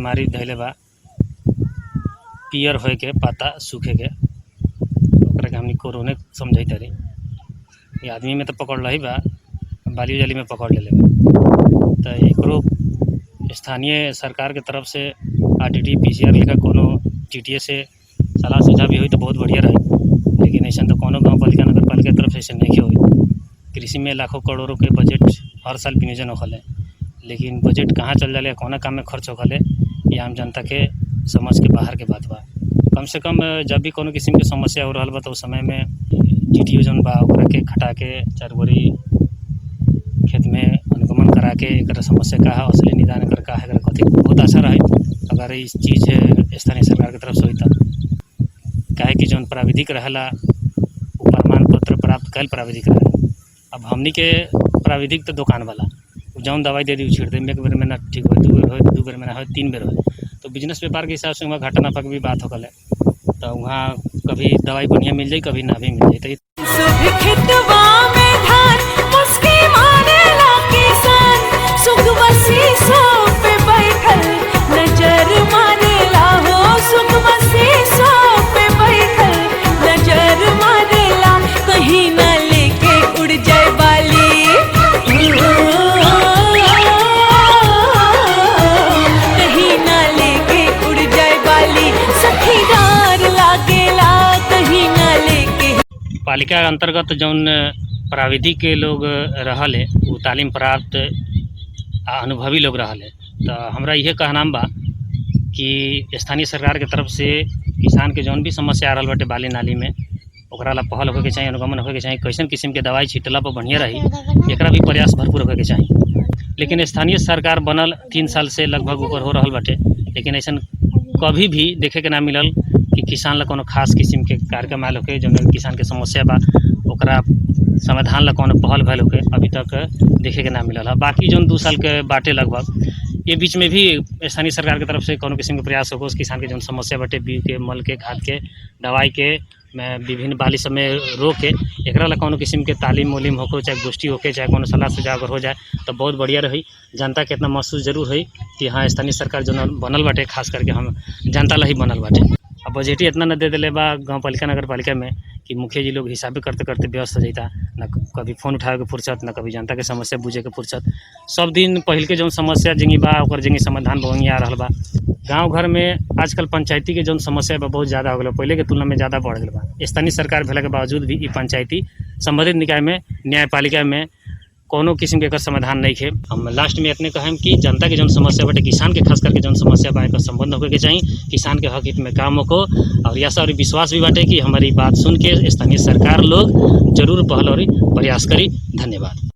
बीमारी धैले बा पियर होए के पत्ता सूखे के ओकरा के हमनी कोरोना समझै तारी। ये आदमी में तो पकड़ रही बा बाली जाली में पकड़ ले बा तो एकरो स्थानीय सरकार के तरफ से आरटीटी पीसीआर लेखा कोनो टीटीए से सलाह सुझाव भी हुई तो बहुत बढ़िया रही। लेकिन ऐसा तो कोनो गाँव पालिका नगर पालिका की तरफ से ऐसे नहीं हुई। कृषि में लाखों करोड़ों के बजट हर साल विनियोजन होखले, लेकिन बजट कहाँ चल जाले कौना काम में खर्च होखले ये आम जनता के समझ के बाहर के बात बा। कम से कम जब भी कोनो किस्म के समस्या हो रहा बा तो उस समय में टीटीओ जौन बा ओकरा के खटा के 4 बोरी खेत में अनुगमन करा के एक समस्या का है असली निदान कर का है कथी बहुत अच्छा रहे अगर इस चीज़ स्थानीय सरकार की तरफ से हुई तो। काहे कि जौन प्राविधिक रहेला वो प्रमाण पत्र प्राप्त कल प्राविधिक रहे। अब हमनी के प्राविधिक तो दुकान वाला जौन दवाई दे दी छीड़ दे एक बेर में ना ठीक हो 2 बेर हो 2 बेर में ना हो 3 बेर हो। तो बिजनेस व्यापार के हिसाब से वहाँ घाटा नफा की भी बात होकल है तो वहाँ कभी दवाई बढ़िया मिल जाए कभी ना भी मिल जाए। पालिका अंतर्गत जौन प्राविधिक के लोग रहले वो तालीम प्राप्त अनुभवी लोग रहले तो हमरा यह कहना बा कि स्थानीय सरकार के तरफ से किसान के जौन भी समस्या आ रहा बाटे बाली नाली में ओकरा ला पहल होके चाहिए अनुगमन होके चाहिए कैसन किस्म के दवाई छिटला पर बढ़िया रही एकरा भी प्रयास भरपूर होके चाहिए। लेकिन स्थानीय सरकार बनल 3 साल से लगभग ऊपर हो रहा बाटे लेकिन ऐसा कभी भी देखे के ना मिलल कि किसान ला कोनो खास किस्म के कार्यक्रम आयल होके जौन किसान के समस्या बा ओकरा समाधान ला कोनो पहल भइल होके अभी तक देखे के ना मिलल है। बाकी जौन 2 साल के बाटे लगभग ये बीच में भी स्थानीय सरकार की तरफ से कोनो किस्म के प्रयास होको किसान के जौन समस्या बाटे बीज के मल के खाद के दवाई के विभिन्न बाली सब में रोक के एकरा ला कोनो किस्म के तालीम उलीम होको चाहे गोष्ठी होके चाहे कोनो सलाह सुझाव अगर हो जाए तो बहुत बढ़िया रही। जनता के इतना महसूस जरूर हुई कि हाँ स्थानीय सरकार जो बनल बाटे खास करके हम जनता ला ही बनल बाटे। अब बजट ही इतना न दे दिले बा गाँव पालिका नगर पालिका में कि मुखिया जी लोग हिसाबे करते करते व्यस्त हो जाता न कभी फोन उठावे के फुर्सत न कभी जनता के समस्या बुझे के फुर्सत। सब दिन पहल के जौन समस्या जिंगी बा ओकर जिंगी समाधान बहुंगी आ रहा बा। गाँव घर में आजकल पंचायती के जौन समस्या बा बहुत ज़्यादा हो गया पहले के तुलना में ज़्यादा बढ़ गया बा। स्थानीय सरकार भेला के बावजूद भी पंचायती संबंधित निकाय में न्यायपालिका में कोनो किस्म के समाधान नहीं है। हम लास्ट में इतने कहें कि जनता के जौन समस्या बाटे किसान के खास करके जौन समस्या बा संबंध होके चाहिए किसान के हक हित में काम हो और यह सब विश्वास भी बाटे कि हमारी बात सुन के स्थानीय सरकार लोग जरूर पहल और प्रयास करी। धन्यवाद।